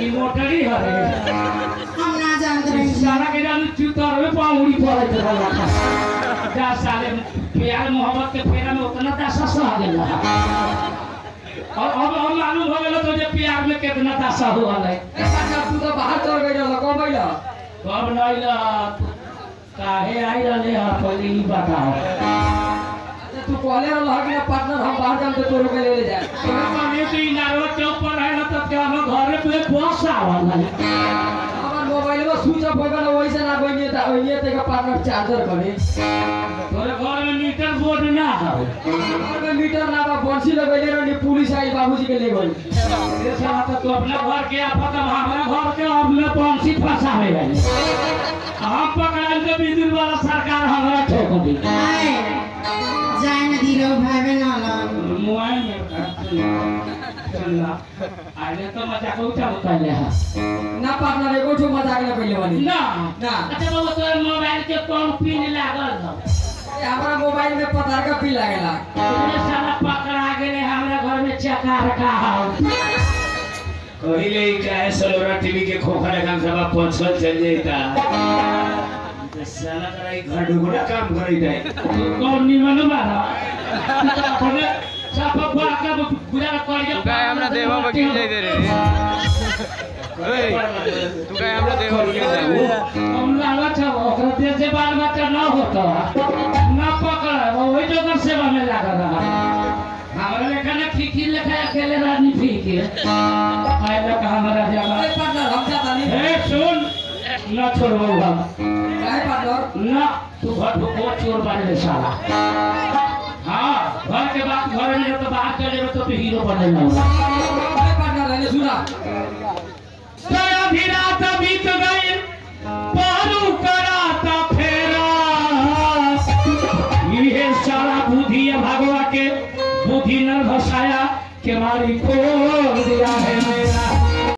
ये मोटरी है हम ना जानते रहे सारा के जान चुतर में पाउड़ी पड़े तो रखा जा साले प्यार मोहब्बत के फेरा में उतना दासा सह गेला और हम मालूम हो गेलो तो जे प्यार में कितना दासा हुआ है तू तो बाहर चल गई रहा कब आइला कब नइला काहे आइला ले पहले ही बताओ तू कहले रहा कि पार्टनर हम बाहर जाम तो तोरो के ले जाए पानी तो इनारवा चौक पर है ना तो क्या हम घर पे बस आवल है हमार मोबाइल में स्विच ऑफ हो गया वैसे ना बनिए था ये ते का पार्टनर चार्जर करे तोरे घर में मीटर बोर्ड ना है घर में मीटर ना बा बंसी लगैले रहनी पुलिस आई बाबूजी के ले गई ये साला तो अपने घर के आफत हमारा घर के अपने पंछी फंसावे गए हम पकड़ाई के बिजली वाला सरकार हमरा ठोक दी जाए न दिलो भाई में ना ला मोबाइल में चलना आने तो मजाक उठा उतारले है ना पार्टनर एको ठो मजाक ना कइले बानी ना ना अच्छा बाबू तोर मोबाइल के कौन पिन लागल है हमारा मोबाइल में पतार का पिन लागेला ये साला पकड़ा गेले हमरा घर में चका रखा है कहिले काय सलोरा टीवी के खोखा काम सब पंचल चल जाता साला कराई घर ढुकना काम करी जाए कौन निमन बारा अपने साफा बुआ का गुजारा कर तू काय हमरा देवा बकील जाई दे रे तू काय हमरा देवा बकील जाई हम लाला था ओकरा देश से बाल बच्चा ना होता ना पकड़ा वही जो कर सेवा में लगा रहा हमारे लेखा ना खिखी लेखा अकेले रानी फीके आए लोग हमारा जगह अरे पार्टनर हम जाता नहीं ए सुन ना छोड़ो हम काय पार्टनर ना तू घर को चोर बने साला हाँ घर के बाद घर में तो बाहर चले तो हीरो बने ना काय पार्टनर ने सुना सारा भी रात बीत गई पारू कराता फेरा ये सारा बुद्धि है भगवा के बुद्धि न भसाया के मारी को दिया है मेरा